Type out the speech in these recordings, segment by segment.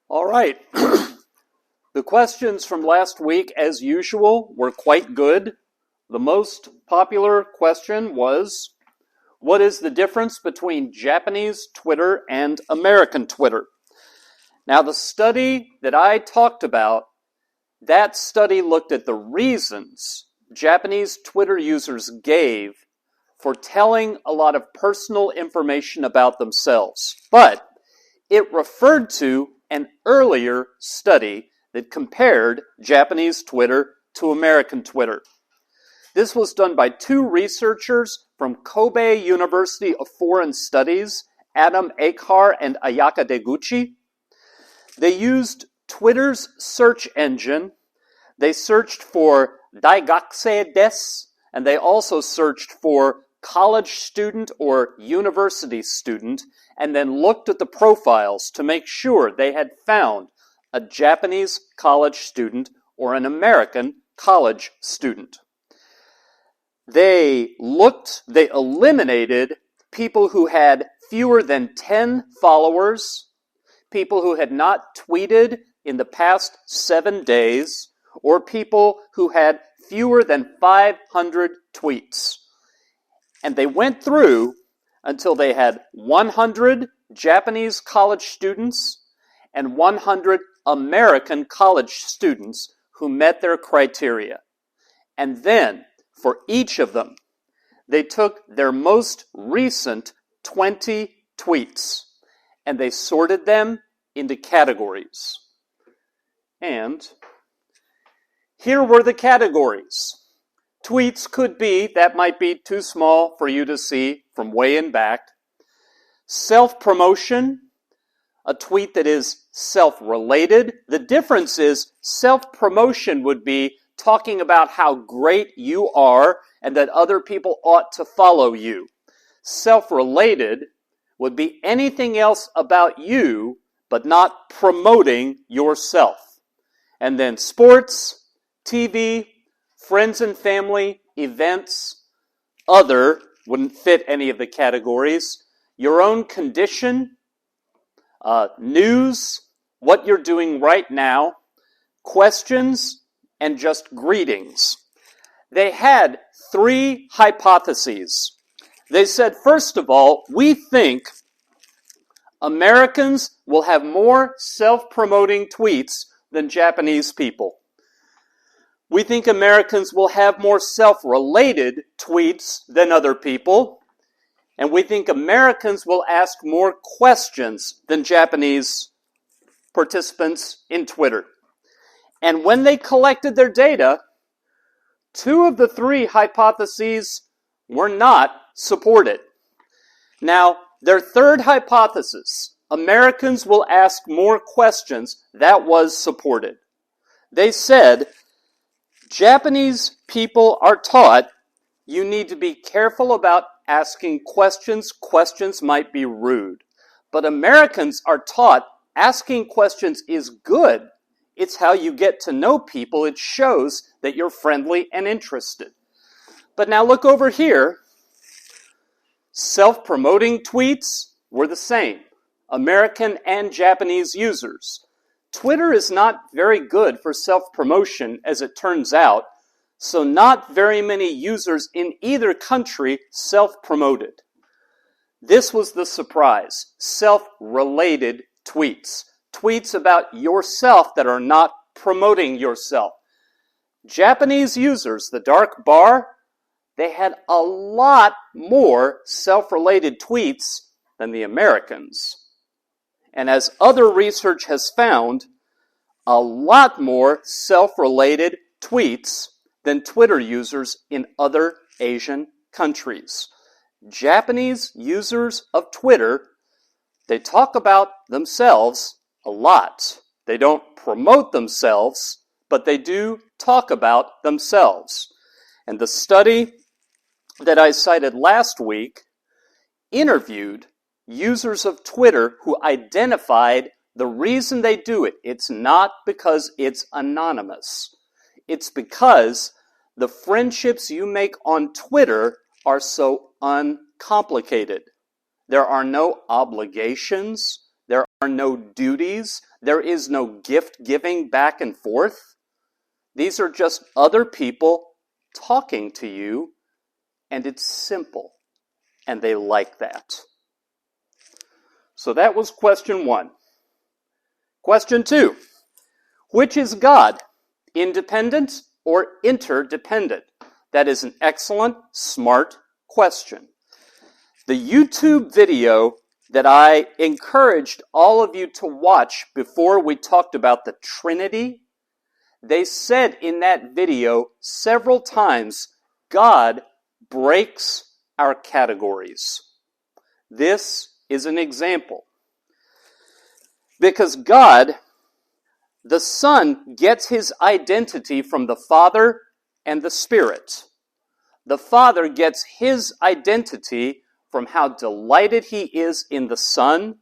All right. The questions from last week, as usual, were quite good. The most popular question was, what is the difference between Japanese Twitter and American Twitter? Now, the study that I talked about, that study looked at the reasons Japanese Twitter users gave for telling a lot of personal information about themselves. But it referred to an earlier study that compared Japanese Twitter to American Twitter. This was done by two researchers from Kobe University of Foreign Studies, Adam Ekar and Ayaka Deguchi. They used Twitter's search engine. They searched for Daigakusei desu, and they also searched for college student or university student, and then looked at the profiles to make sure they had found a Japanese college student or an American college student. They eliminated people who had fewer than 10 followers, people who had not tweeted in the past 7 days, or people who had fewer than 500 tweets. And they went through until they had 100 Japanese college students and 100 American college students who met their criteria. And then, for each of them, they took their most recent 20 tweets and they sorted them into categories. And here were the categories. Tweets could be, that might be too small for you to see from way in back. Self-promotion, a tweet that is self-related. The difference is self-promotion would be talking about how great you are and that other people ought to follow you. Self-related would be anything else about you, but not promoting yourself. And then sports, TV, friends and family, events, other, wouldn't fit any of the categories. Your own condition, news, what you're doing right now, questions, and just greetings. They had 3 hypotheses. They said, first of all, we think Americans will have more self-promoting tweets than Japanese people. We think Americans will have more self-related tweets than other people. And we think Americans will ask more questions than Japanese participants in Twitter. And when they collected their data, 2 of the 3 hypotheses were not supported. Now, their third hypothesis, Americans will ask more questions, that was supported. They said, Japanese people are taught you need to be careful about asking questions. Questions might be rude. But Americans are taught asking questions is good. It's how you get to know people. It shows that you're friendly and interested. But now look over here. Self-promoting tweets were the same. American and Japanese users. Twitter is not very good for self-promotion, as it turns out, so not very many users in either country self-promoted. This was the surprise. Self-related tweets. Tweets about yourself that are not promoting yourself. Japanese users, the dark bar, they had a lot more self-related tweets than the Americans. And as other research has found, a lot more self-related tweets than Twitter users in other Asian countries. Japanese users of Twitter, they talk about themselves a lot. They don't promote themselves, but they do talk about themselves. And the study that I cited last week interviewed users of Twitter who identified the reason they do it. It's not because it's anonymous. It's because the friendships you make on Twitter are so uncomplicated. There are no obligations, There are no duties. There is no gift giving back and forth. These are just other people talking to you, and it's simple, and they like that. So that was question 1. Question 2, which is God, independent or interdependent? That is an excellent, smart question. The YouTube video that I encouraged all of you to watch before we talked about the Trinity, they said in that video several times, God breaks our categories. This is an example. Because God, the Son, gets his identity from the Father and the Spirit. The Father gets his identity from how delighted he is in the Son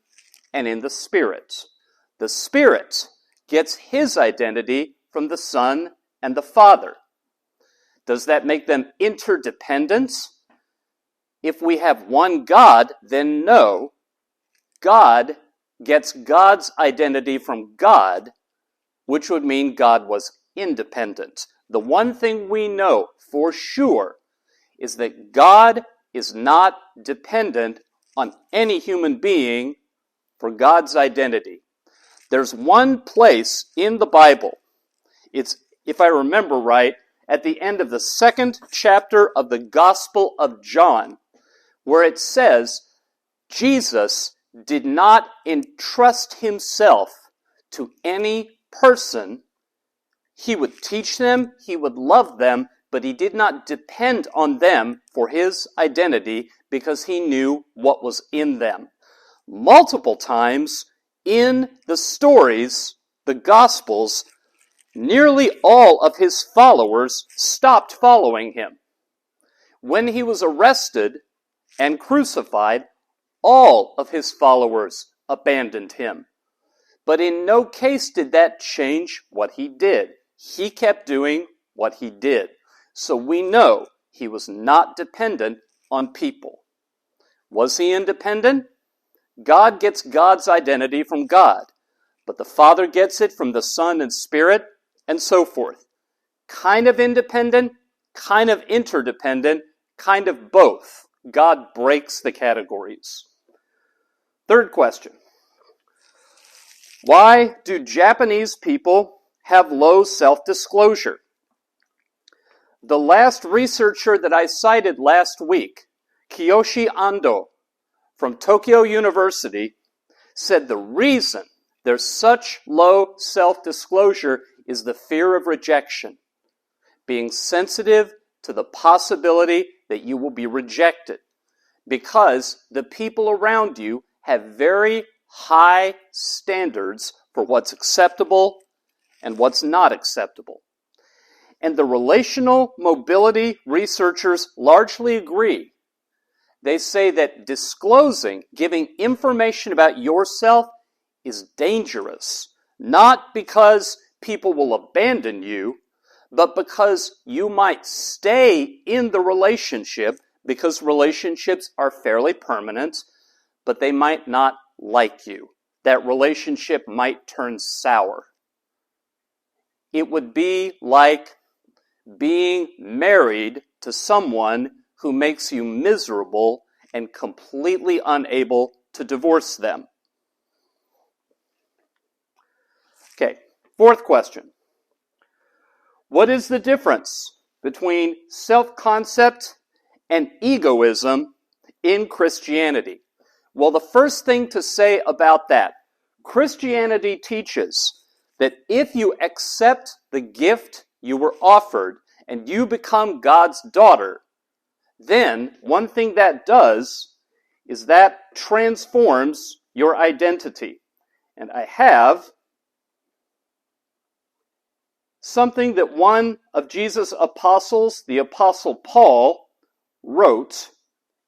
and in the Spirit. The Spirit gets his identity from the Son and the Father. Does that make them interdependent? If we have one God, then no. God gets God's identity from God, which would mean God was independent. The one thing we know for sure is that God is not dependent on any human being for God's identity. There's one place in the Bible, it's, if I remember right, at the end of the 2nd chapter of the Gospel of John, where it says, Jesus did not entrust himself to any person. He would teach them, he would love them, but he did not depend on them for his identity because he knew what was in them. Multiple times in the stories, the Gospels, nearly all of his followers stopped following him. When he was arrested and crucified, all of his followers abandoned him. But in no case did that change what he did. He kept doing what he did. So we know he was not dependent on people. Was he independent? God gets God's identity from God, but the Father gets it from the Son and Spirit, and so forth. Kind of independent, kind of interdependent, kind of both. God breaks the categories. Third question. Why do Japanese people have low self-disclosure? The last researcher that I cited last week, Kiyoshi Ando from Tokyo University, said the reason there's such low self-disclosure is the fear of rejection. Being sensitive to the possibility that you will be rejected. Because the people around you have very high standards for what's acceptable and what's not acceptable. And the relational mobility researchers largely agree. They say that disclosing, giving information about yourself is dangerous, not because people will abandon you, but because you might stay in the relationship, because relationships are fairly permanent, but they might not like you. That relationship might turn sour. It would be like being married to someone who makes you miserable and completely unable to divorce them. Okay, fourth question. What is the difference between self-concept and egoism in Christianity? Well, the first thing to say about that, Christianity teaches that if you accept the gift you were offered and you become God's daughter, then one thing that does is that transforms your identity. And I have something that one of Jesus' apostles, the Apostle Paul, wrote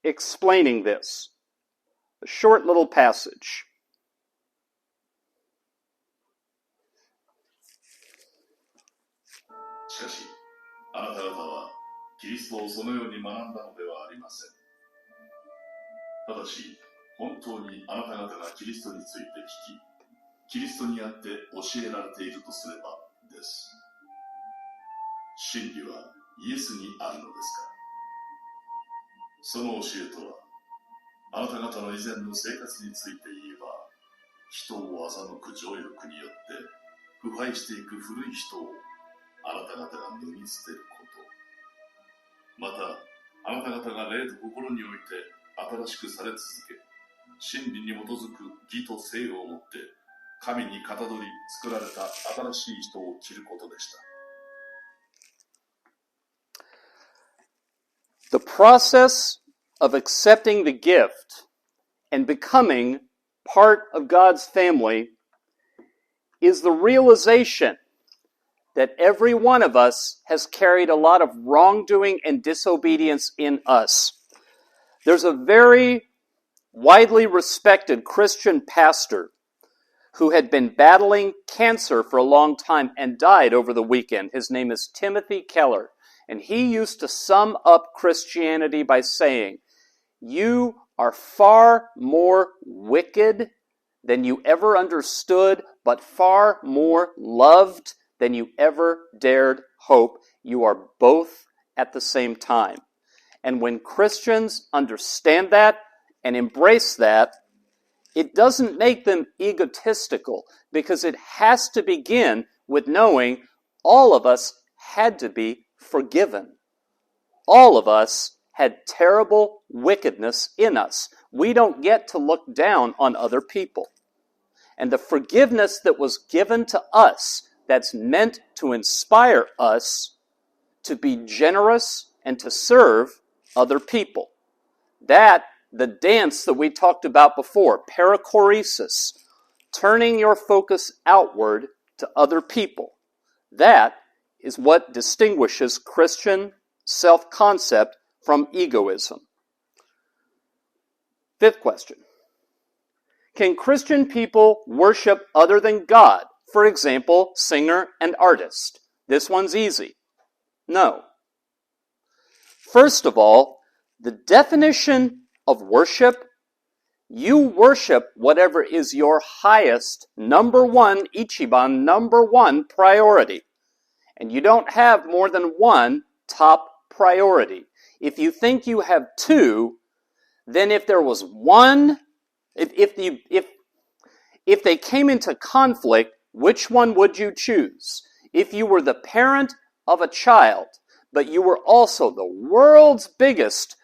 explaining this. A short little passage. しかし、あなた方はキリストをそのように学んだのではありません。ただし、本当にあなた方がキリストについて聞き、キリストにあって教えられているとすればです。真理はイエスにあるのですから。その教えとは、あなた方の以前の生活について言えば、人を欺く情欲によって腐敗していく古い人をあなた方が脱ぎ捨てること。また、あなた方が霊と心において新しくされ続け、真理に基づく義と正をもって、神にかたどり作られた新しい人を着ることでした。The process of accepting the gift and becoming part of God's family is the realization that every one of us has carried a lot of wrongdoing and disobedience in us. There's a very widely respected Christian pastor who had been battling cancer for a long time and died over the weekend. His name is Timothy Keller. And he used to sum up Christianity by saying, "You are far more wicked than you ever understood, but far more loved than you ever dared hope. You are both at the same time." And when Christians understand that and embrace that, it doesn't make them egotistical, because it has to begin with knowing all of us had to be forgiven. All of us had terrible wickedness in us. We don't get to look down on other people. And the forgiveness that was given to us, that's meant to inspire us to be generous and to serve other people. That, the dance that we talked about before, perichoresis, turning your focus outward to other people, that is what distinguishes Christian self-concept from egoism. Fifth question. Can Christian people worship other than God? For example, singer and artist. This one's easy. No. First of all, the definition of worship, you worship whatever is your highest, number one, ichiban, number one priority. And you don't have more than one top priority. If you think you have two, then if there was one, if they came into conflict, which one would you choose? If you were the parent of a child, but you were also the world's biggest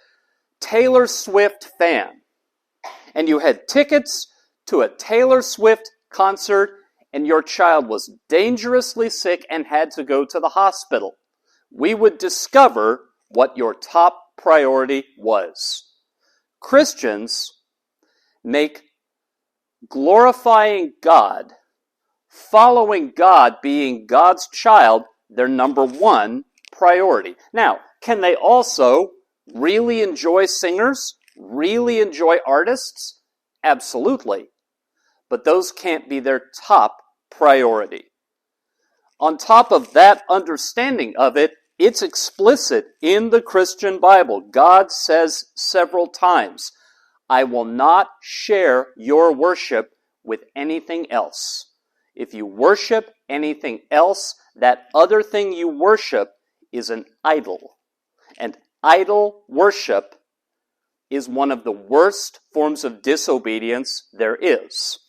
Taylor Swift fan, and you had tickets to a Taylor Swift concert, and your child was dangerously sick and had to go to the hospital, we would discover what your top priority was. Christians make glorifying God, following God, being God's child, their number one priority. Now, can they also really enjoy singers, really enjoy artists? Absolutely. But those can't be their top priority. On top of that understanding of it, it's explicit in the Christian Bible. God says several times, "I will not share your worship with anything else." If you worship anything else, that other thing you worship is an idol. And idol worship is one of the worst forms of disobedience there is.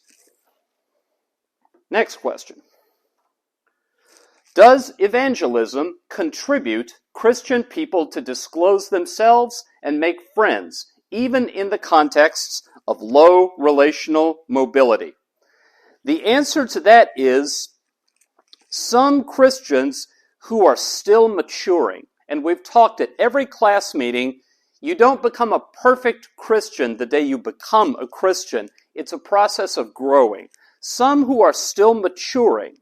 Next question. Does evangelism contribute Christian people to disclose themselves and make friends, even in the contexts of low relational mobility? The answer to that is some Christians who are still maturing, and we've talked at every class meeting, you don't become a perfect Christian the day you become a Christian. It's a process of growing. Some who are still maturing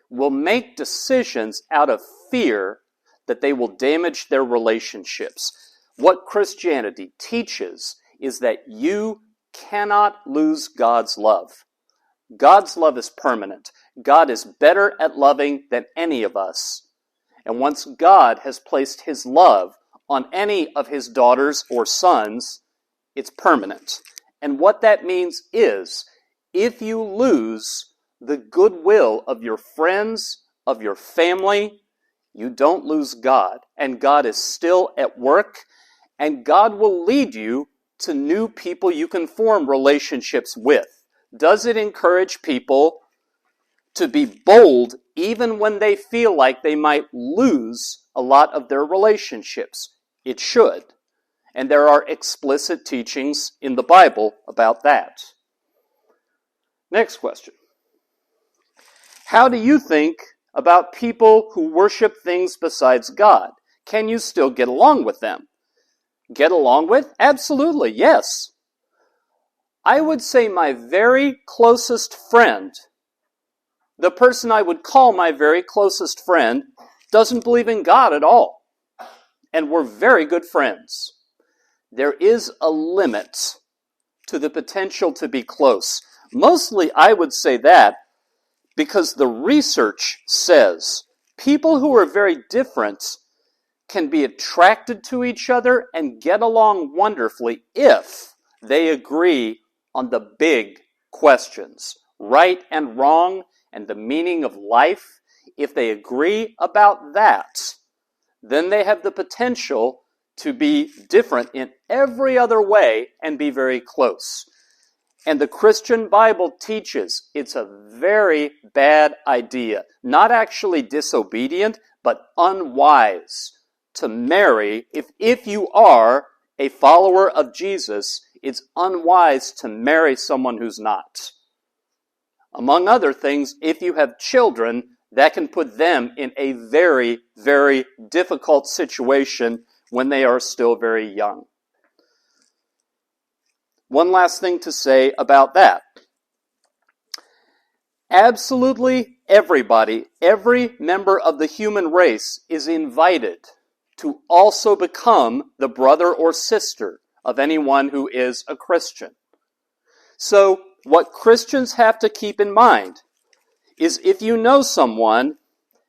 will make decisions out of fear that they will damage their relationships. What Christianity teaches is that you cannot lose God's love. God's love is permanent. God is better at loving than any of us. And once God has placed His love on any of His daughters or sons, it's permanent. And what that means is, if you lose the goodwill of your friends, of your family, you don't lose God. And God is still at work, and God will lead you to new people you can form relationships with. Does it encourage people to be bold even when they feel like they might lose a lot of their relationships? It should. And there are explicit teachings in the Bible about that. Next question. How do you think about people who worship things besides God? Can you still get along with them? Get along with? Absolutely, yes. I would say my very closest friend, the person I would call my very closest friend, doesn't believe in God at all. And we're very good friends. There is a limit to the potential to be close. Mostly, I would say that because the research says people who are very different can be attracted to each other and get along wonderfully if they agree on the big questions, right and wrong, and the meaning of life. If they agree about that, then they have the potential to be different in every other way and be very close. And the Christian Bible teaches it's a very bad idea, not actually disobedient, but unwise to marry. If you are a follower of Jesus, it's unwise to marry someone who's not. Among other things, if you have children, that can put them in a very, very difficult situation when they are still very young. One last thing to say about that. Absolutely everybody, every member of the human race is invited to also become the brother or sister of anyone who is a Christian. So, what Christians have to keep in mind is if you know someone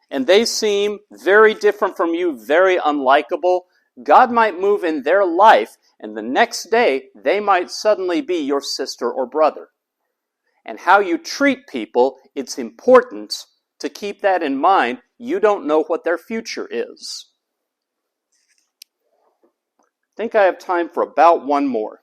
and they seem very different from you, very unlikable, God might move in their life, and the next day they might suddenly be your sister or brother. And how you treat people, it's important to keep that in mind. You don't know what their future is. I think I have time for about one more.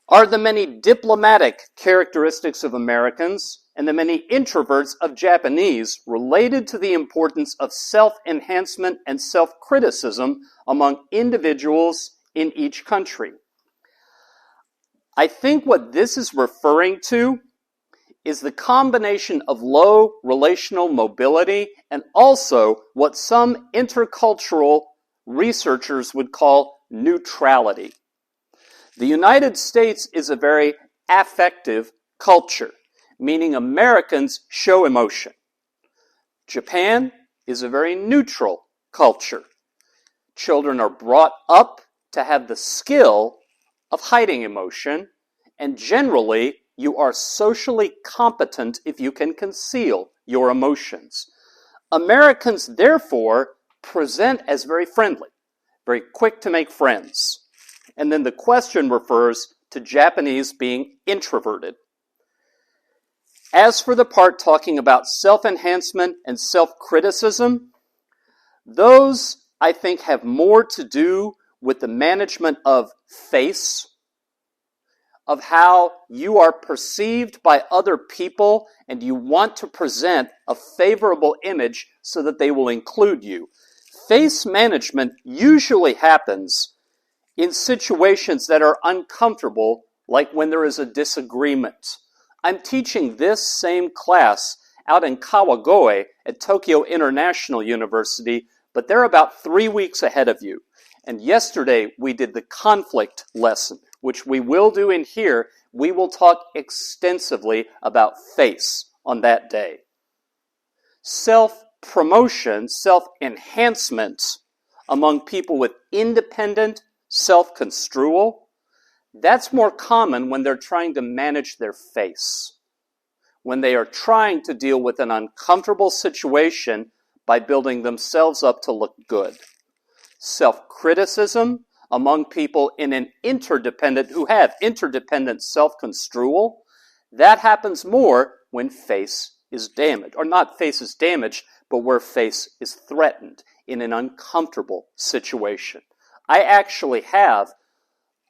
Are the many diplomatic characteristics of Americans and the many introverts of Japanese related to the importance of self-enhancement and self-criticism among individuals in each country? I think what this is referring to is the combination of low relational mobility and also what some intercultural researchers would call neutrality. The United States is a very affective culture, meaning Americans show emotion. Japan is a very neutral culture. Children are brought up to have the skill of hiding emotion, and generally you are socially competent if you can conceal your emotions. Americans, therefore, present as very friendly, very quick to make friends. And then the question refers to Japanese being introverted. As for the part talking about self-enhancement and self-criticism, those, I think, have more to do with the management of face, of how you are perceived by other people and you want to present a favorable image so that they will include you. Face management usually happens in situations that are uncomfortable, like when there is a disagreement. I'm teaching this same class out in Kawagoe at Tokyo International University, but they're about 3 weeks ahead of you. And yesterday we did the conflict lesson, which we will do in here. We will talk extensively about face on that day. Self-promotion, self-enhancement among people with independent self-construal, that's more common when they're trying to manage their face, when they are trying to deal with an uncomfortable situation by building themselves up to look good. Self-criticism among people in an interdependent, who have interdependent self-construal, that happens more when face is damaged, or not face is damaged, but where face is threatened in an uncomfortable situation. I actually have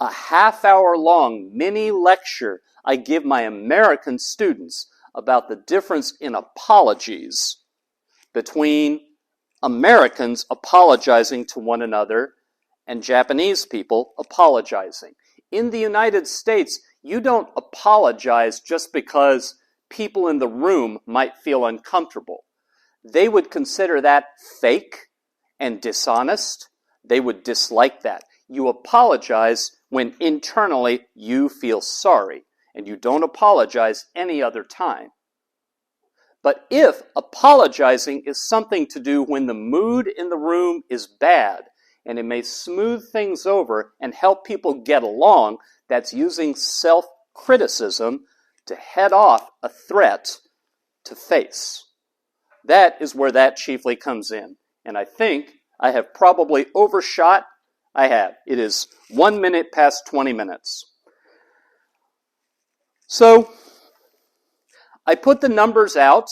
a half-hour-long mini lecture I give my American students about the difference in apologies between Americans apologizing to one another and Japanese people apologizing. In the United States, you don't apologize just because people in the room might feel uncomfortable. They would consider that fake and dishonest. They would dislike that. You apologize when internally you feel sorry, and you don't apologize any other time. But if apologizing is something to do when the mood in the room is bad, and it may smooth things over and help people get along, that's using self-criticism to head off a threat to face. That is where that chiefly comes in. And I think I have probably overshot. I have. It is 1 minute past 20 minutes. So, I put the numbers out.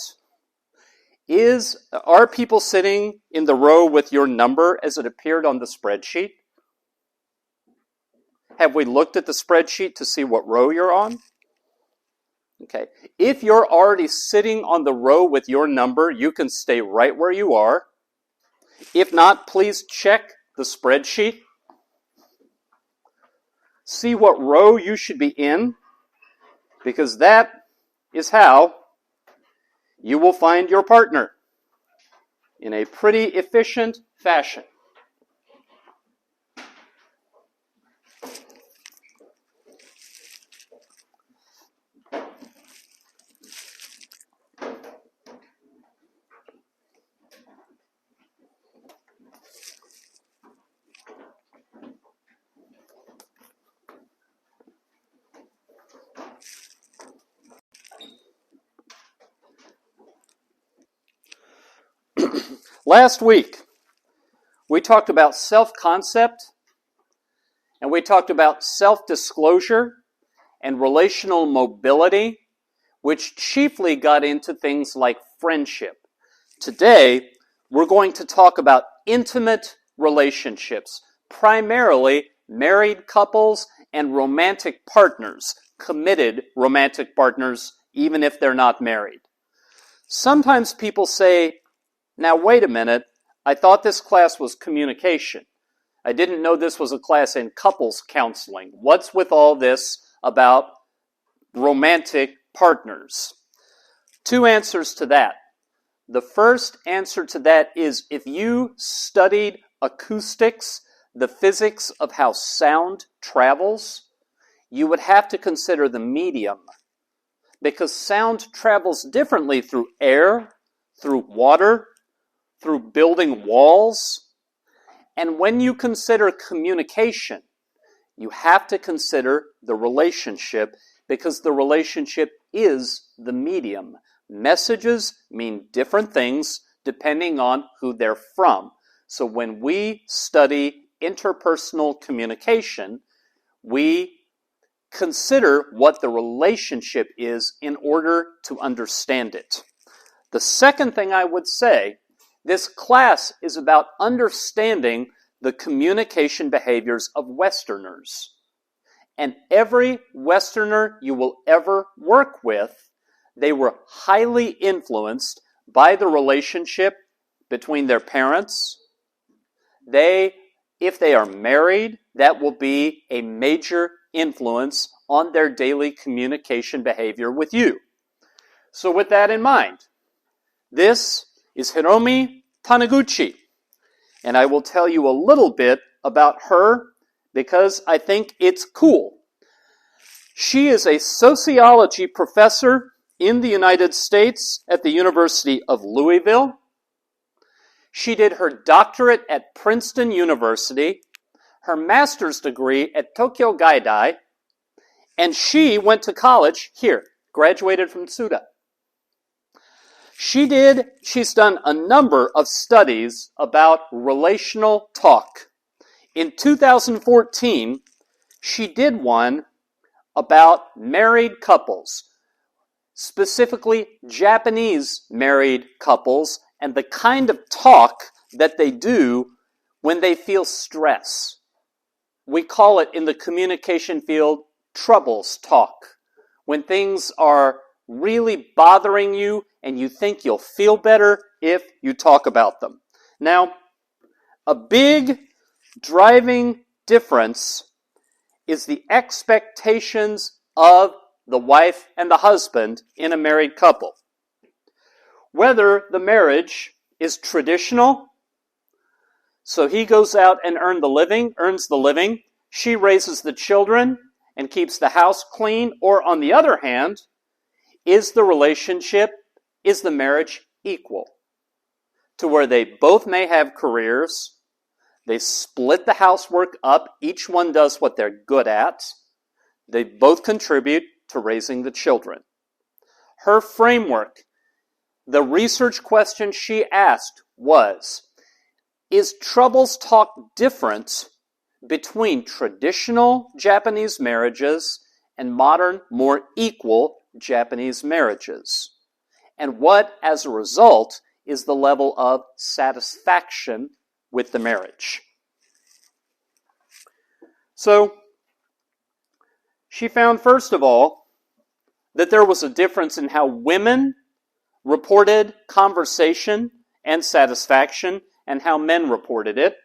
Are people sitting in the row with your number as it appeared on the spreadsheet? Have we looked at the spreadsheet to see what row you're on? Okay. If you're already sitting on the row with your number, you can stay right where you are. If not, please check the spreadsheet. See what row you should be in, because that is how you will find your partner in a pretty efficient fashion. Last week, we talked about self-concept, and we talked about self-disclosure and relational mobility, which chiefly got into things like friendship. Today, we're going to talk about intimate relationships, primarily married couples and romantic partners, committed romantic partners, even if they're not married. Sometimes people say, now, wait a minute, I thought this class was communication. I didn't know this was a class in couples counseling. What's with all this about romantic partners? Two answers to that. The first answer to that is if you studied acoustics, the physics of how sound travels, you would have to consider the medium, because sound travels differently through air, through water, through building walls. And when you consider communication, you have to consider the relationship, because the relationship is the medium. Messages mean different things depending on who they're from. So when we study interpersonal communication, we consider what the relationship is in order to understand it. The second thing I would say, this class is about understanding the communication behaviors of Westerners. And every Westerner you will ever work with, they were highly influenced by the relationship between their parents. If they are married, that will be a major influence on their daily communication behavior with you. So with that in mind, this is Hiromi Taniguchi, and I will tell you a little bit about her because I think it's cool. She is a sociology professor in the United States at the University of Louisville. She did her doctorate at Princeton University, her master's degree at Tokyo Gaidai, and she went to college here, graduated from Tsuda. She's done a number of studies about relational talk In 2014, she did one about married couples, specifically Japanese married couples, and the kind of talk that they do when they feel stress. We call it in the communication field troubles talk. When things are really bothering you and you think you'll feel better if you talk about them. Now, a big driving difference is the expectations of the wife and the husband in a married couple. Whether the marriage is traditional, so he goes out and earns the living, she raises the children and keeps the house clean, or on the other hand, is the marriage equal? To where they both may have careers, they split the housework up, each one does what they're good at, they both contribute to raising the children. Her framework, the research question she asked was, is troubles talk different between traditional Japanese marriages and modern, more equal Japanese marriages? And what, as a result, is the level of satisfaction with the marriage? So, she found, first of all, that there was a difference in how women reported conversation and satisfaction and how men reported it.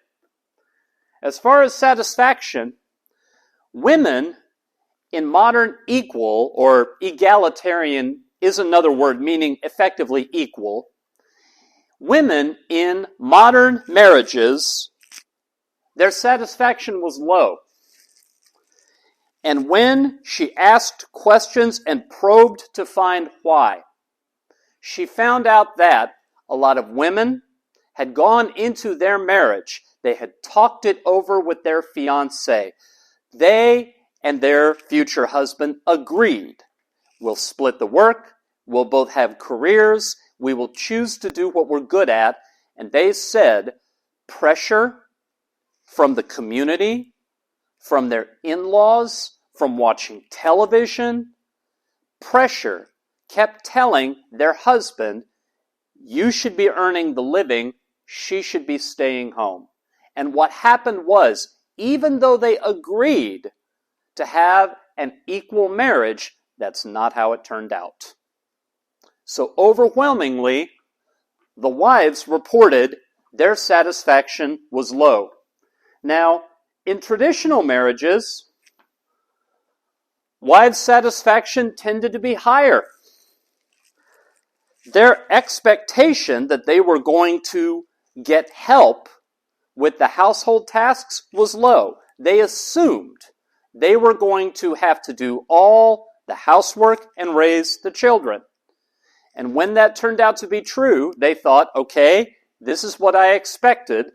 As far as satisfaction, women in modern equal, or egalitarian is another word meaning effectively equal, women in modern marriages, their satisfaction was low. And when she asked questions and probed to find why, she found out that a lot of women had gone into their marriage, they had talked it over with their fiancé. They and their future husband agreed, we'll split the work, we'll both have careers, we will choose to do what we're good at. And they said pressure from the community, from their in-laws, from watching television, pressure kept telling their husband, you should be earning the living, she should be staying home. And what happened was, even though they agreed to have an equal marriage, that's not how it turned out. So overwhelmingly, the wives reported their satisfaction was low. Now, in traditional marriages, wives' satisfaction tended to be higher. Their expectation that they were going to get help with the household tasks was low. They assumed they were going to have to do all the housework and raise the children. And when that turned out to be true, they thought, okay, this is what I expected.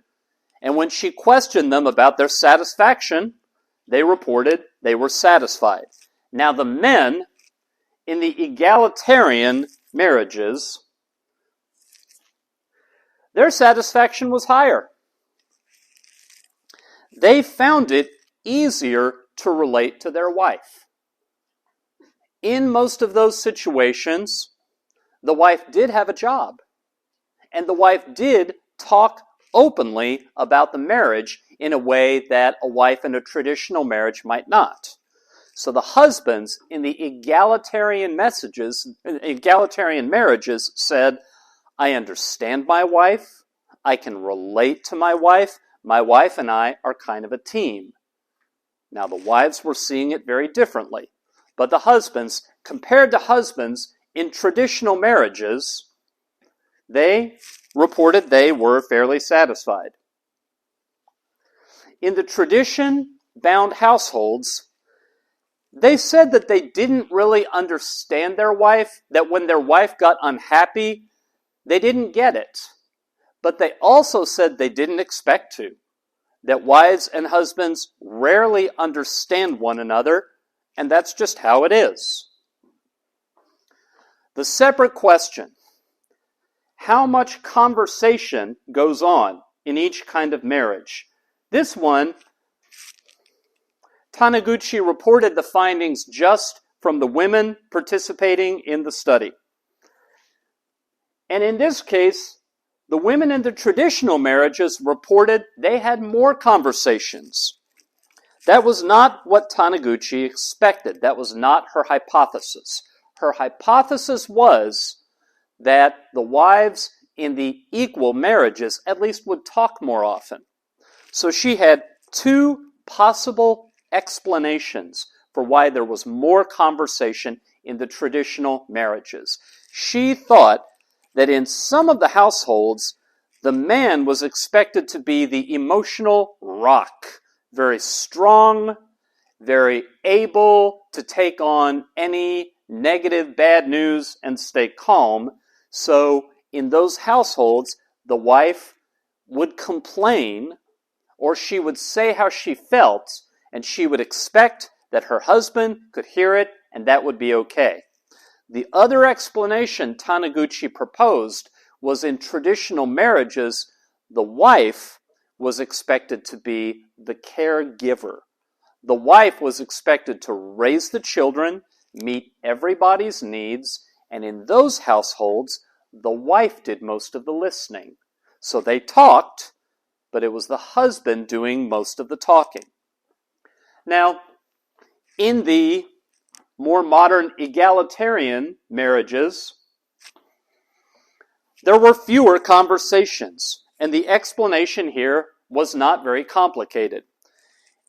And when she questioned them about their satisfaction, they reported they were satisfied. Now the men in the egalitarian marriages, their satisfaction was higher. They found it easier to relate to their wife. In most of those situations, the wife did have a job, and the wife did talk openly about the marriage in a way that a wife in a traditional marriage might not. So the husbands in the egalitarian marriages said, I understand my wife, I can relate to my wife and I are kind of a team. Now the wives were seeing it very differently, but the husbands, compared to husbands in traditional marriages, they reported they were fairly satisfied. In the tradition-bound households, they said that they didn't really understand their wife, that when their wife got unhappy, they didn't get it. But they also said they didn't expect to, that wives and husbands rarely understand one another, and that's just how it is. The separate question, how much conversation goes on in each kind of marriage? This one Taniguchi reported the findings just from the women participating in the study. And in this case, the women in the traditional marriages reported they had more conversations. That was not what Taniguchi expected. That was not her hypothesis. Her hypothesis was that the wives in the equal marriages at least would talk more often. So she had two possible explanations for why there was more conversation in the traditional marriages. She thought that in some of the households, the man was expected to be the emotional rock, very strong, very able to take on any negative, bad news and stay calm. So in those households, the wife would complain, or she would say how she felt, and she would expect that her husband could hear it, and that would be okay. The other explanation Taniguchi proposed was in traditional marriages, the wife was expected to be the caregiver. The wife was expected to raise the children, meet everybody's needs, and in those households, the wife did most of the listening. So they talked, but it was the husband doing most of the talking. Now, in the more modern egalitarian marriages, there were fewer conversations, and the explanation here was not very complicated.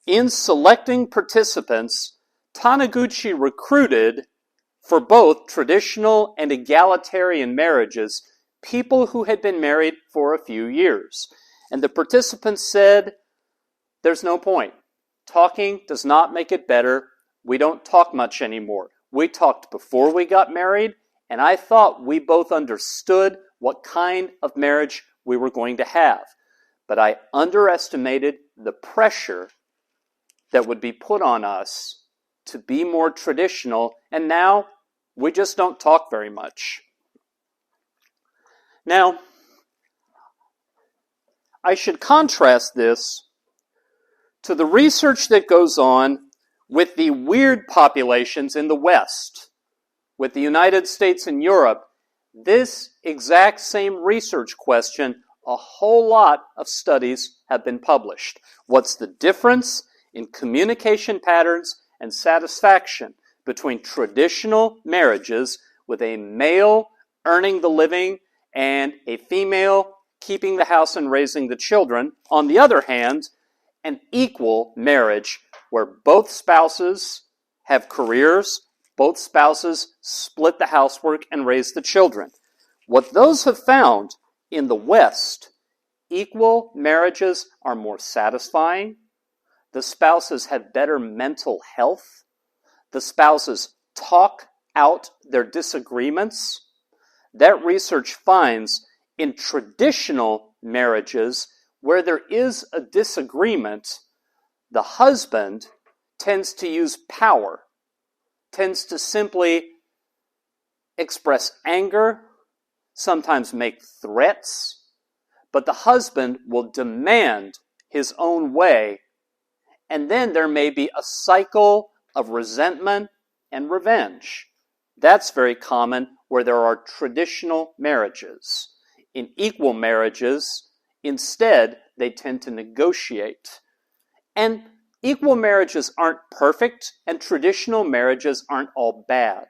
In selecting participants, Taniguchi recruited for both traditional and egalitarian marriages people who had been married for a few years. And the participants said, there's no point. Talking does not make it better. We don't talk much anymore. We talked before we got married, and I thought we both understood what kind of marriage we were going to have. But I underestimated the pressure that would be put on us to be more traditional, and now we just don't talk very much. Now, I should contrast this to the research that goes on with the weird populations in the West, with the United States and Europe. This exact same research question, a whole lot of studies have been published. What's the difference in communication patterns and satisfaction between traditional marriages with a male earning the living and a female keeping the house and raising the children? On the other hand, an equal marriage where both spouses have careers, both spouses split the housework and raise the children. What those have found in the West, equal marriages are more satisfying. The spouses have better mental health. The spouses talk out their disagreements. That research finds in traditional marriages where there is a disagreement, the husband tends to use power, tends to simply express anger, sometimes make threats, but the husband will demand his own way, and then there may be a cycle of resentment and revenge. That's very common where there are traditional marriages. In equal marriages, instead, they tend to negotiate. And equal marriages aren't perfect, and traditional marriages aren't all bad.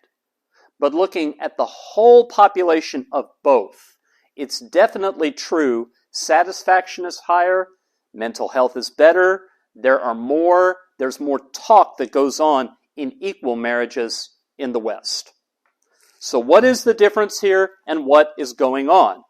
But looking at the whole population of both, it's definitely true satisfaction is higher, mental health is better, there's more talk that goes on in equal marriages in the West. So what is the difference here, and what is going on?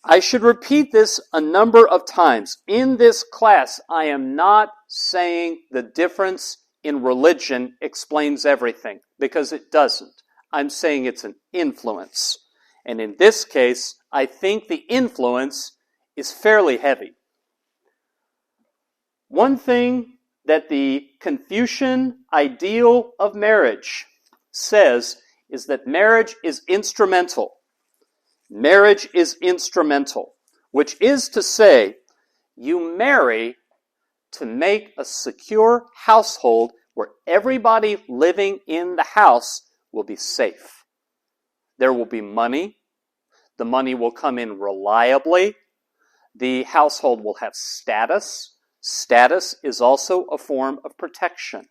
I should repeat this a number of times. In this class, I am not saying the difference in religion explains everything, because it doesn't. I'm saying it's an influence. And in this case, I think the influence is fairly heavy. One thing that the Confucian ideal of marriage says is that marriage is instrumental. Marriage is instrumental, which is to say, you marry to make a secure household where everybody living in the house will be safe. There will be money. The money will come in reliably. The household will have status. Status is also a form of protection.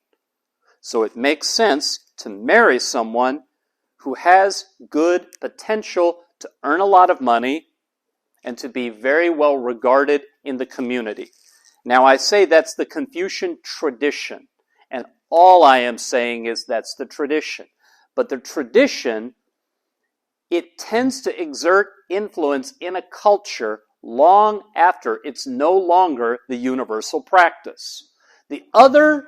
So it makes sense to marry someone who has good potential to earn a lot of money and to be very well regarded in the community. Now, I say that's the Confucian tradition, and all I am saying is that's the tradition. But the tradition, it tends to exert influence in a culture long after it's no longer the universal practice. The other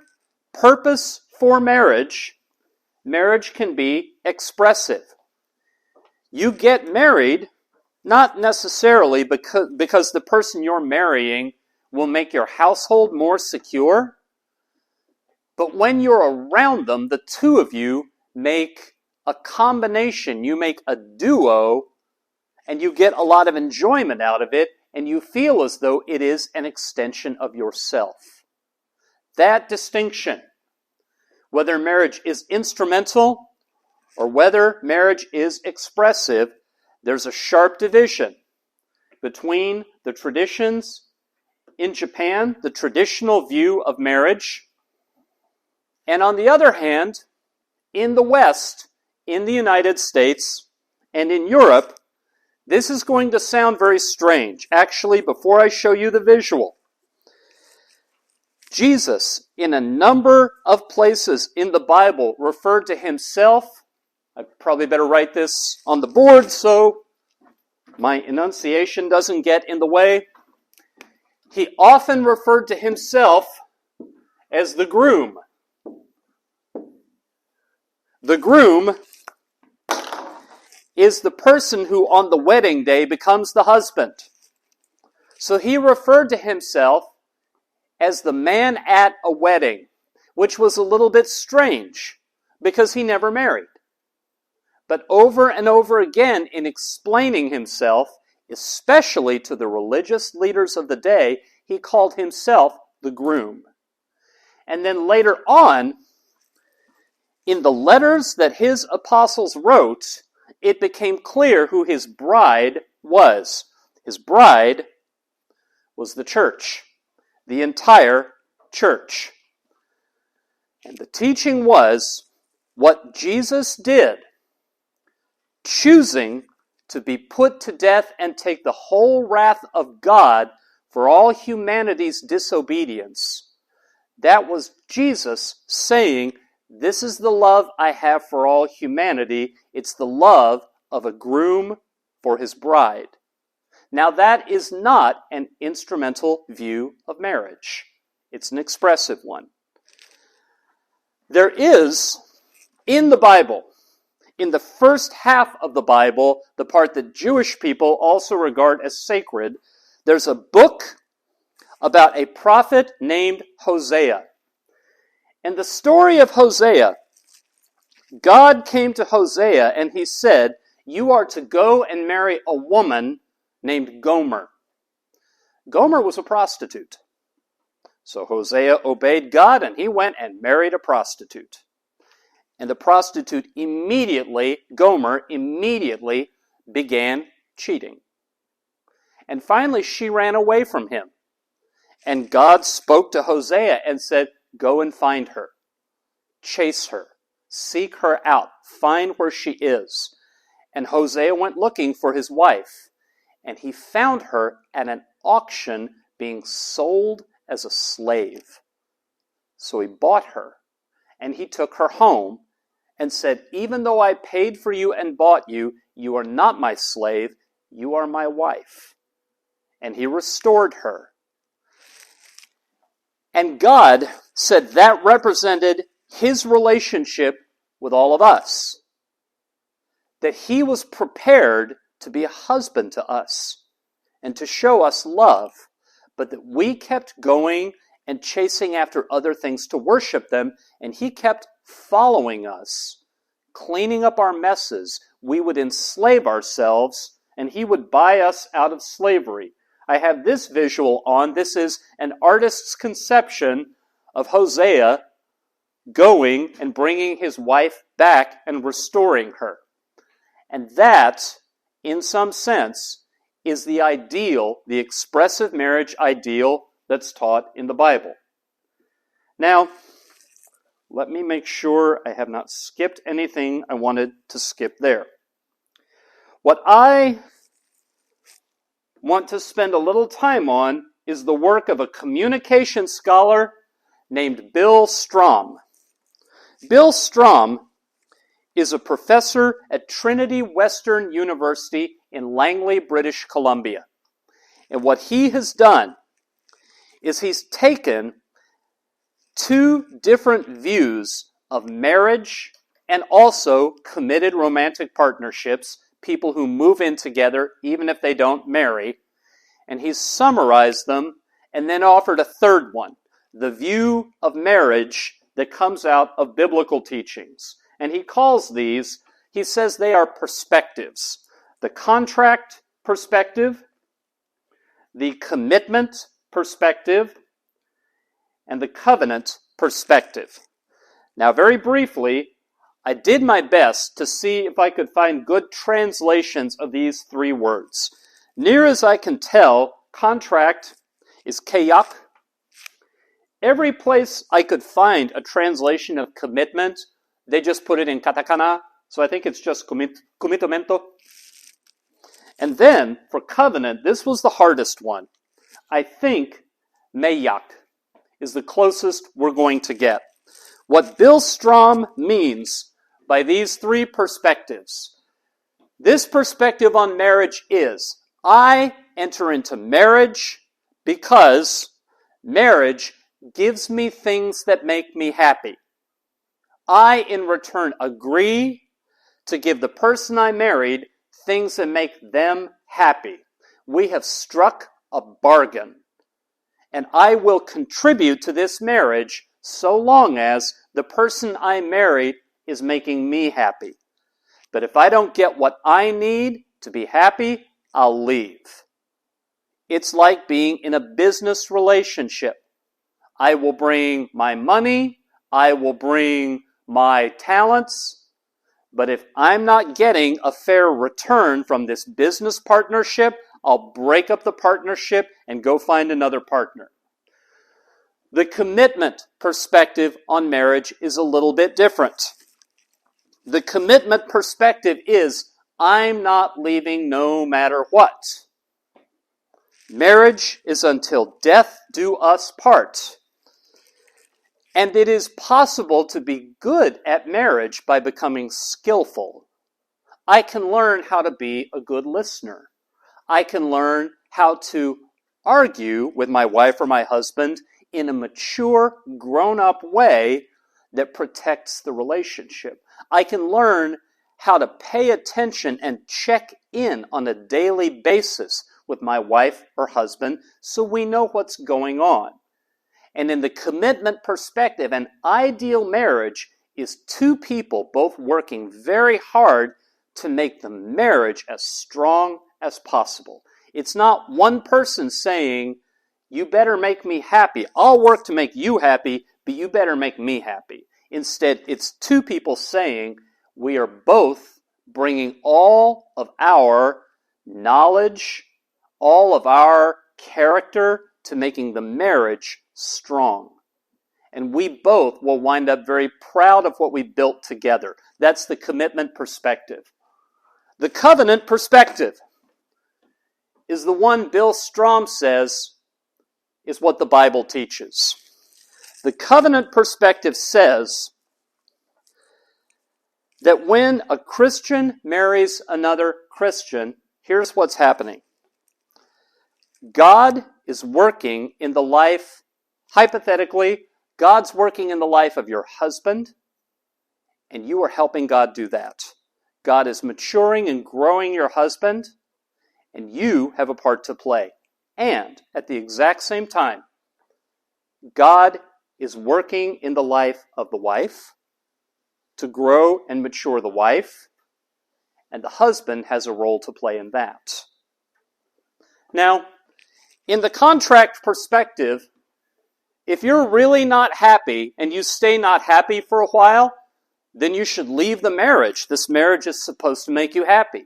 purpose for marriage can be expressive. You get married not necessarily because the person you're marrying will make your household more secure, but when you're around them, the two of you make a combination. You make a duo, and you get a lot of enjoyment out of it, and you feel as though it is an extension of yourself. That distinction, whether marriage is instrumental or whether marriage is expressive, there's a sharp division between the traditions in Japan, the traditional view of marriage, and on the other hand, in the West, in the United States, and in Europe, this is going to sound very strange. Actually, before I show you the visual, Jesus, in a number of places in the Bible, referred to himself. I probably better write this on the board so my enunciation doesn't get in the way. He often referred to himself as the groom. The groom is the person who on the wedding day becomes the husband. So he referred to himself as the man at a wedding, which was a little bit strange because he never married. But over and over again in explaining himself, especially to the religious leaders of the day, he called himself the groom. And then later on, in the letters that his apostles wrote, it became clear who his bride was. His bride was the church, the entire church. And the teaching was what Jesus did, choosing to be put to death and take the whole wrath of God for all humanity's disobedience. That was Jesus saying, this is the love I have for all humanity. It's the love of a groom for his bride. Now that is not an instrumental view of marriage. It's an expressive one. There is, in the Bible, in the first half of the Bible, the part that Jewish people also regard as sacred, there's a book about a prophet named Hosea. And the story of Hosea, God came to Hosea and he said, you are to go and marry a woman named Gomer. Gomer was a prostitute. So Hosea obeyed God and he went and married a prostitute. And the prostitute Gomer immediately began cheating. And finally she ran away from him. And God spoke to Hosea and said, go and find her. Chase her. Seek her out. Find where she is. And Hosea went looking for his wife. And he found her at an auction being sold as a slave. So he bought her. And he took her home and said, even though I paid for you and bought you, you are not my slave. You are my wife. And he restored her. And God said that represented his relationship with all of us. That he was prepared to be a husband to us and to show us love, but that we kept going and chasing after other things to worship them, and he kept following us, cleaning up our messes. We would enslave ourselves, and he would buy us out of slavery. I have this visual on. This is an artist's conception of Hosea going and bringing his wife back and restoring her. And that, in some sense, is the ideal, the expressive marriage ideal that's taught in the Bible. Now, let me make sure I have not skipped anything I wanted to skip there. What I want to spend a little time on is the work of a communication scholar named Bill Strom. Bill Strom is a professor at Trinity Western University in Langley, British Columbia. And what he has done is he's taken two different views of marriage and also committed romantic partnerships, people who move in together even if they don't marry, and he's summarized them and then offered a third one, the view of marriage that comes out of biblical teachings. And he calls these, he says they are perspectives. The contract perspective, the commitment perspective, and the covenant perspective. Now, very briefly, I did my best to see if I could find good translations of these three words. Near as I can tell, contract is keyak. Every place I could find a translation of commitment, they just put it in katakana, so I think it's just commitmento. And then, for covenant, this was the hardest one. I think meyak is the closest we're going to get. What Bill Strom means by these three perspectives, this perspective on marriage is, I enter into marriage because marriage gives me things that make me happy. I, in return, agree to give the person I married things that make them happy. We have struck a bargain. And I will contribute to this marriage so long as the person I married is making me happy. But if I don't get what I need to be happy, I'll leave. It's like being in a business relationship. I will bring my money, I will bring my talents, but if I'm not getting a fair return from this business partnership, I'll break up the partnership and go find another partner. The commitment perspective on marriage is a little bit different. The commitment perspective is, I'm not leaving no matter what. Marriage is until death do us part. And it is possible to be good at marriage by becoming skillful. I can learn how to be a good listener. I can learn how to argue with my wife or my husband in a mature, grown-up way that protects the relationship. I can learn how to pay attention and check in on a daily basis with my wife or husband so we know what's going on. And in the commitment perspective, an ideal marriage is two people both working very hard to make the marriage as strong as possible. It's not one person saying, you better make me happy. I'll work to make you happy, but you better make me happy. Instead, it's two people saying, we are both bringing all of our knowledge, all of our character to making the marriage strong. And we both will wind up very proud of what we built together. That's the commitment perspective. The covenant perspective is the one Bill Strom says is what the Bible teaches. The covenant perspective says that when a Christian marries another Christian, here's what's happening. God is working in the life, hypothetically, God's working in the life of your husband, and you are helping God do that. God is maturing and growing your husband, and you have a part to play. And at the exact same time, God is working in the life of the wife to grow and mature the wife, and the husband has a role to play in that. Now, In the contract perspective, if you're really not happy and you stay not happy for a while, then you should leave the marriage. This marriage is supposed to make you happy.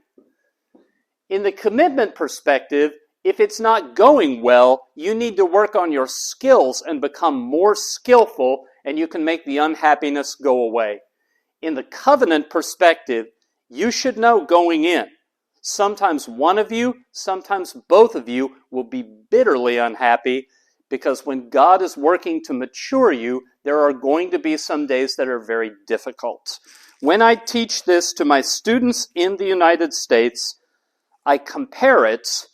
In the commitment perspective, if it's not going well, you need to work on your skills and become more skillful, and you can make the unhappiness go away. In the covenant perspective, you should know going in. Sometimes one of you, sometimes both of you will be bitterly unhappy, because when God is working to mature you, there are going to be some days that are very difficult. When I teach this to my students in the United States, I compare it.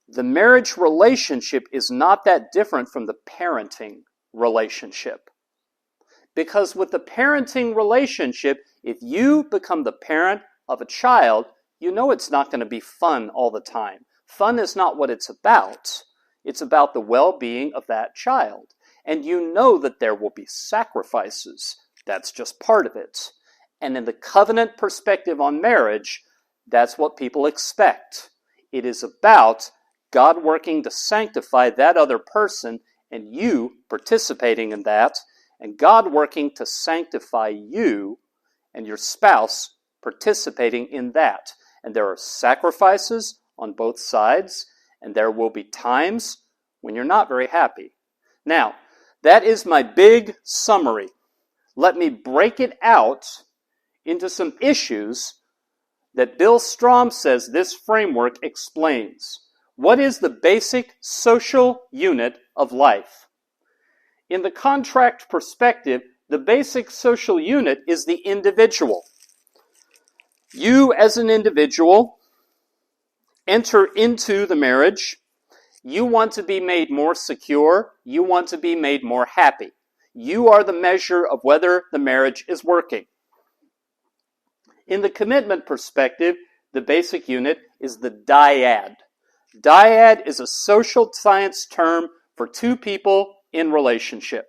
The marriage relationship is not that different from the parenting relationship. Because with the parenting relationship, if you become the parent of a child, you know it's not going to be fun all the time. Fun is not what it's about. It's about the well-being of that child. And you know that there will be sacrifices. That's just part of it. And in the covenant perspective on marriage, that's what people expect. It is about God working to sanctify that other person and you participating in that, and God working to sanctify you and your spouse participating in that. And there are sacrifices on both sides, and there will be times when you're not very happy. Now, that is my big summary. Let me break it out into some issues that Bill Strom says this framework explains. What is the basic social unit of life? In the contract perspective, the basic social unit is the individual. You as an individual enter into the marriage. You want to be made more secure. You want to be made more happy. You are the measure of whether the marriage is working. In the commitment perspective, the basic unit is the dyad. Dyad is a social science term for two people in relationship.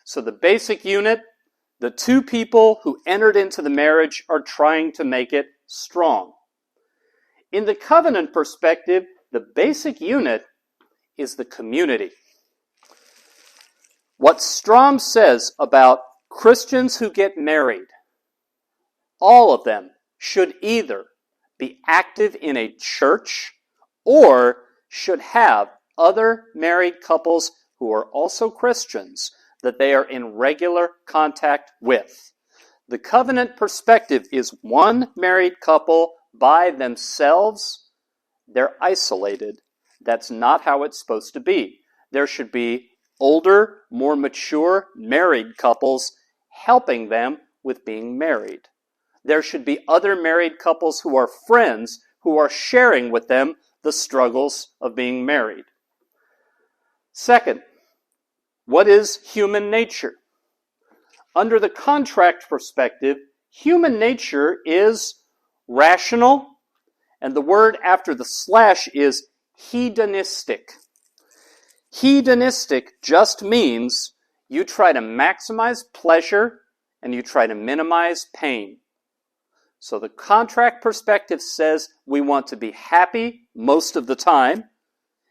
So the basic unit, the two people who entered into the marriage are trying to make it strong. In the covenant perspective, the basic unit is the community. What Strom says about Christians who get married, all of them should either be active in a church or should have other married couples who are also Christians that they are in regular contact with. The covenant perspective is one married couple by themselves. They're isolated. That's not how it's supposed to be. There should be older, more mature married couples helping them with being married. There should be other married couples who are friends who are sharing with them the struggles of being married. Second, what is human nature? Under the contract perspective, human nature is rational, and the word after the slash is hedonistic. Hedonistic just means you try to maximize pleasure and you try to minimize pain. So the contract perspective says we want to be happy most of the time,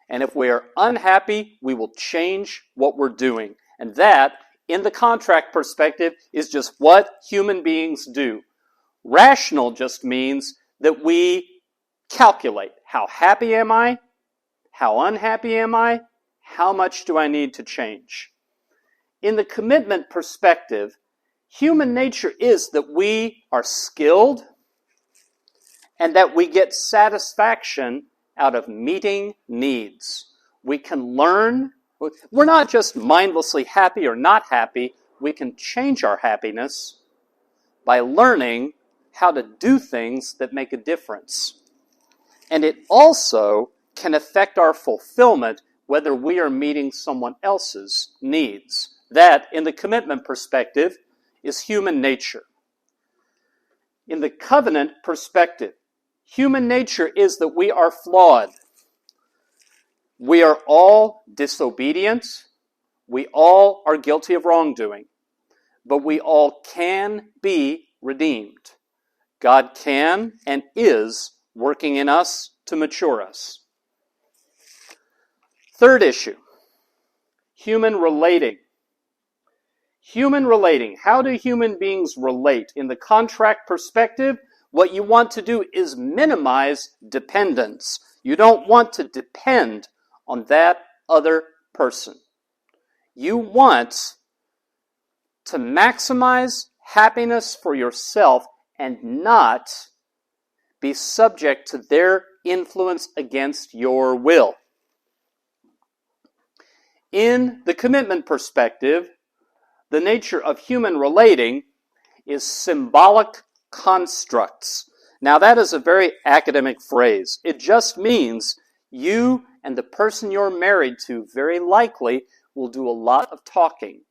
and if we are unhappy, we will change what we're doing. And that, in the contract perspective, is just what human beings do. Rational just means that we calculate. How happy am I? How unhappy am I? How much do I need to change? In the commitment perspective, human nature is that we are skilled and that we get satisfaction out of meeting needs. We can learn. We're not just mindlessly happy or not happy. We can change our happiness by learning how to do things that make a difference. And it also can affect our fulfillment whether we are meeting someone else's needs. That, in the commitment perspective, is human nature. In the covenant perspective, human nature is that we are flawed. We are all disobedient. We all are guilty of wrongdoing. But we all can be redeemed. God can and is working in us to mature us. Third issue, human relating. Human relating. How do human beings relate? In the contract perspective, what you want to do is minimize dependence. You don't want to depend on that other person. You want to maximize happiness for yourself and not be subject to their influence against your will. In the commitment perspective, the nature of human relating is symbolic constructs. Now that is a very academic phrase. It just means you and the person you're married to very likely will do a lot of talking,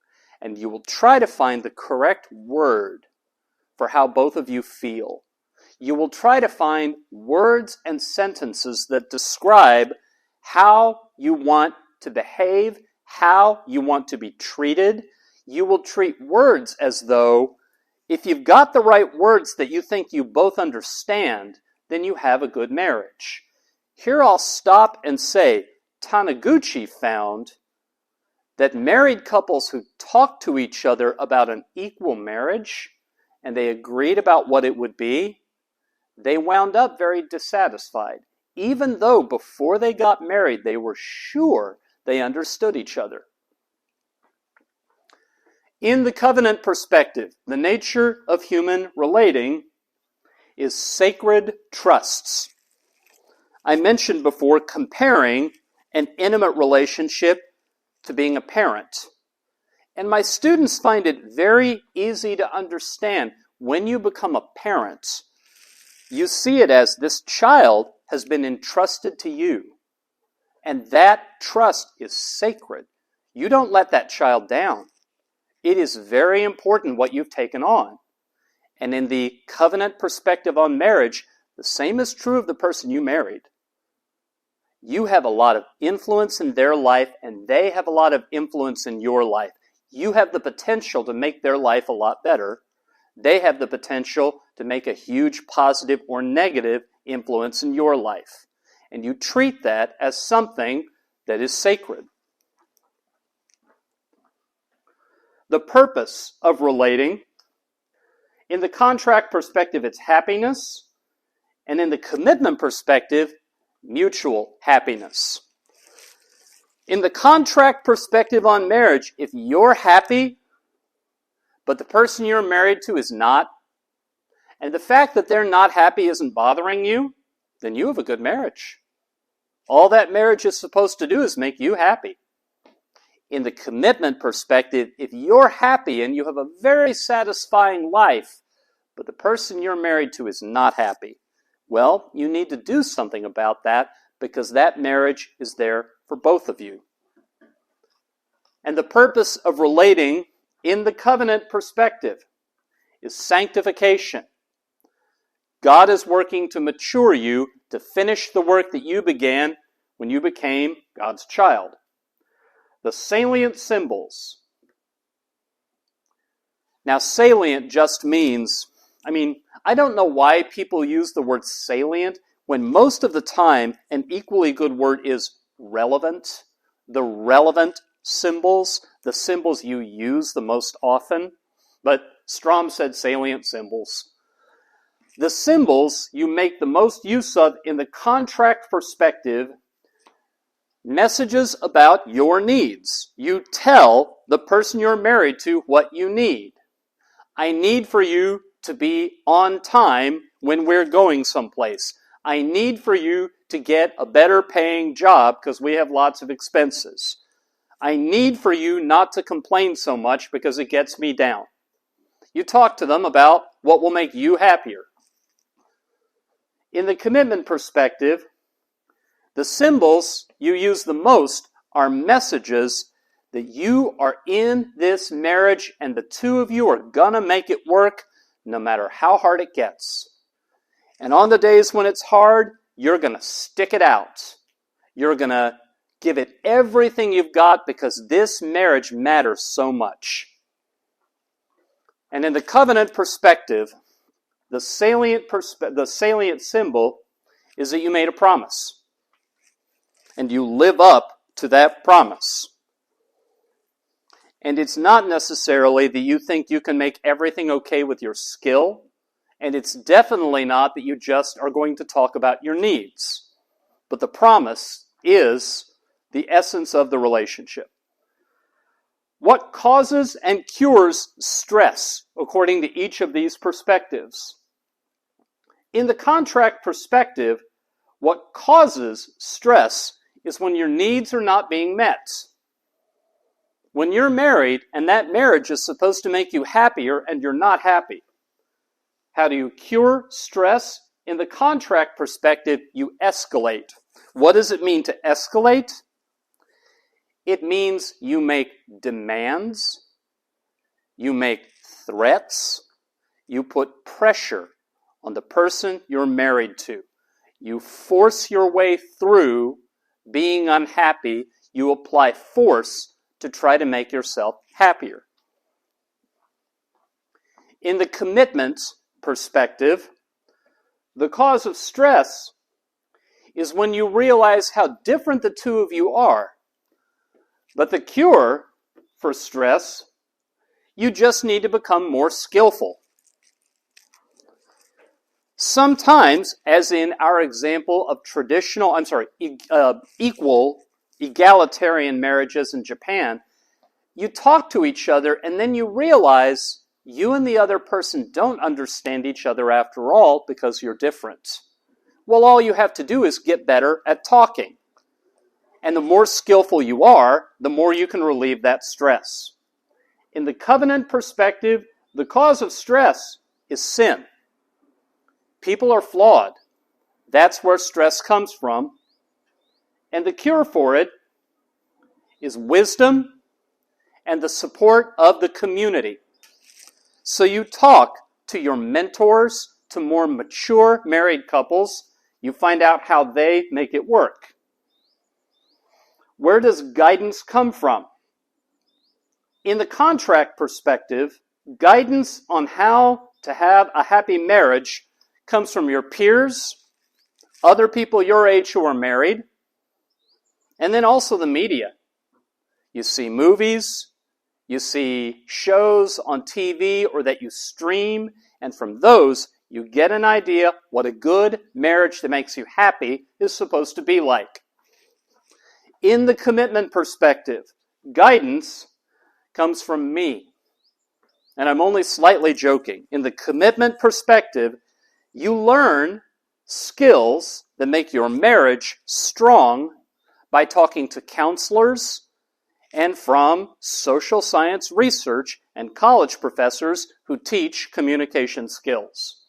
and you will try to find the correct word for how both of you feel. You will try to find words and sentences that describe how you want to behave, how you want to be treated. You will treat words as though if you've got the right words that you think you both understand, then you have a good marriage. Here I'll stop and say, Taniguchi found that married couples who talked to each other about an equal marriage and they agreed about what it would be, they wound up very dissatisfied, even though before they got married they were sure they understood each other. In the covenant perspective, the nature of human relating is sacred trusts. I mentioned before comparing an intimate relationship to being a parent. And my students find it very easy to understand when you become a parent, you see it as this child has been entrusted to you. And that trust is sacred. You don't let that child down. It is very important what you've taken on. And in the covenant perspective on marriage, the same is true of the person you married. You have a lot of influence in their life, and they have a lot of influence in your life. You have the potential to make their life a lot better. They have the potential to make a huge positive or negative influence in your life. And you treat that as something that is sacred. The purpose of relating, in the contract perspective, it's happiness, and in the commitment perspective, mutual happiness. In the contract perspective on marriage, if you're happy, but the person you're married to is not, and the fact that they're not happy isn't bothering you, then you have a good marriage. All that marriage is supposed to do is make you happy. In the commitment perspective, if you're happy and you have a very satisfying life, but the person you're married to is not happy, well, you need to do something about that because that marriage is there for both of you. And the purpose of relating in the covenant perspective is sanctification. God is working to mature you to finish the work that you began when you became God's child. The salient symbols. Now, salient just means, I don't know why people use the word salient when most of the time an equally good word is relevant. The relevant symbols, the symbols you use the most often. But Strom said salient symbols. The symbols you make the most use of in the contract perspective, messages about your needs. You tell the person you're married to what you need. I need for you to be on time when we're going someplace. I need for you to get a better paying job because we have lots of expenses. I need for you not to complain so much because it gets me down. You talk to them about what will make you happier. In the commitment perspective, the symbols you use the most are messages that you are in this marriage and the two of you are gonna make it work no matter how hard it gets. And on the days when it's hard, you're gonna stick it out. You're gonna give it everything you've got because this marriage matters so much. And in the covenant perspective, the salient symbol is that you made a promise. And you live up to that promise. And it's not necessarily that you think you can make everything okay with your skill, and it's definitely not that you just are going to talk about your needs. But the promise is the essence of the relationship. What causes and cures stress, according to each of these perspectives? In the contract perspective, what causes stress is when your needs are not being met. When you're married and that marriage is supposed to make you happier and you're not happy. How do you cure stress? In the contract perspective, you escalate. What does it mean to escalate? It means you make demands, you make threats, you put pressure on the person you're married to. You force your way through being unhappy. You apply force to try to make yourself happier. In the commitment perspective, the cause of stress is when you realize how different the two of you are. But the cure for stress, you just need to become more skillful. Sometimes, as in our example of equal, egalitarian marriages in Japan, you talk to each other and then you realize you and the other person don't understand each other after all because you're different. Well, all you have to do is get better at talking. And the more skillful you are, the more you can relieve that stress. In the covenant perspective, the cause of stress is sin. People are flawed. That's where stress comes from. And the cure for it is wisdom and the support of the community. So you talk to your mentors, to more mature married couples. You find out how they make it work. Where does guidance come from? In the contract perspective, guidance on how to have a happy marriage comes from your peers, other people your age who are married, and then also the media. You see movies, you see shows on TV or that you stream, and from those you get an idea what a good marriage that makes you happy is supposed to be like. In the commitment perspective, guidance comes from me. And I'm only slightly joking. In the commitment perspective, you learn skills that make your marriage strong by talking to counselors and from social science research and college professors who teach communication skills.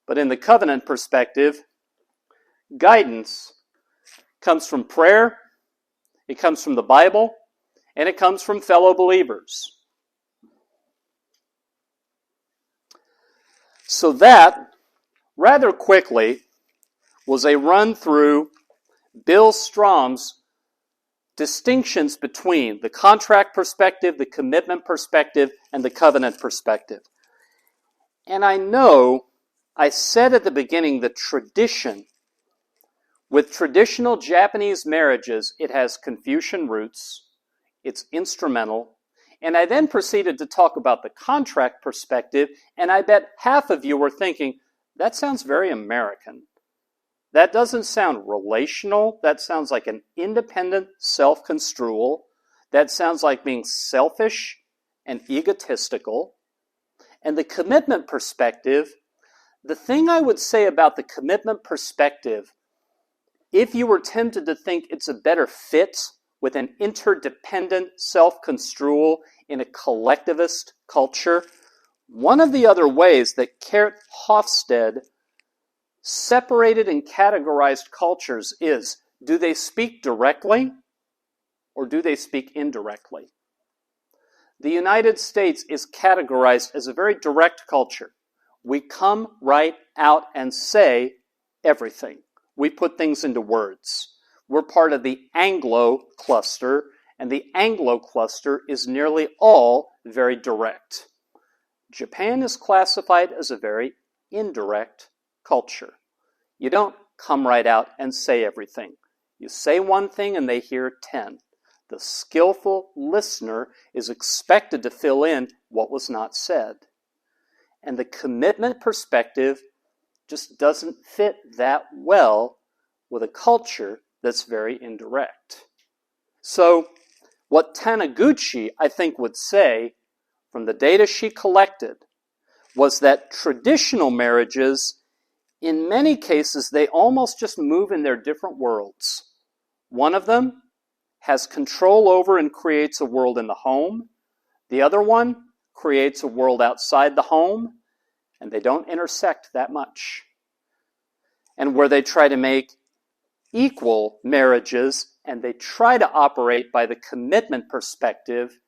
But in the covenant perspective, guidance comes from prayer, it comes from the Bible, and it comes from fellow believers. So that, rather quickly, was a run through Bill Strom's distinctions between the contract perspective, the commitment perspective, and the covenant perspective. And I know I said at the beginning that tradition, with traditional Japanese marriages, it has Confucian roots, it's instrumental, and I then proceeded to talk about the contract perspective, and I bet half of you were thinking, that sounds very American. That doesn't sound relational. That sounds like an independent self-construal. That sounds like being selfish and egotistical. And the commitment perspective, the thing I would say about the commitment perspective, if you were tempted to think it's a better fit with an interdependent self-construal in a collectivist culture, one of the other ways that Kurt Hofstede separated and categorized cultures is, do they speak directly or do they speak indirectly? The United States is categorized as a very direct culture. We come right out and say everything. We put things into words. We're part of the Anglo cluster, and the Anglo cluster is nearly all very direct. Japan is classified as a very indirect culture. You don't come right out and say everything. You say one thing and they hear 10. The skillful listener is expected to fill in what was not said. And the commitment perspective just doesn't fit that well with a culture that's very indirect. So, what Taniguchi, I think, would say from the data she collected was that traditional marriages, in many cases, they almost just move in their different worlds. One of them has control over and creates a world in the home. The other one creates a world outside the home, and they don't intersect that much. And where they try to make equal marriages and they try to operate by the commitment perspective,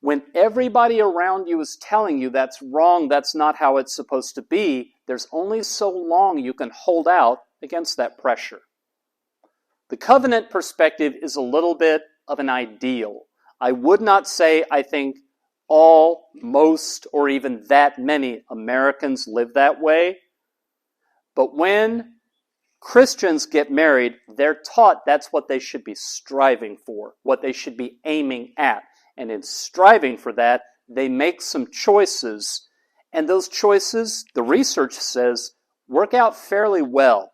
when everybody around you is telling you that's wrong, that's not how it's supposed to be, there's only so long you can hold out against that pressure. The covenant perspective is a little bit of an ideal. I would not say I think all, most, or even that many Americans live that way. But when Christians get married, they're taught that's what they should be striving for, what they should be aiming at. And in striving for that, they make some choices. And those choices, the research says, work out fairly well.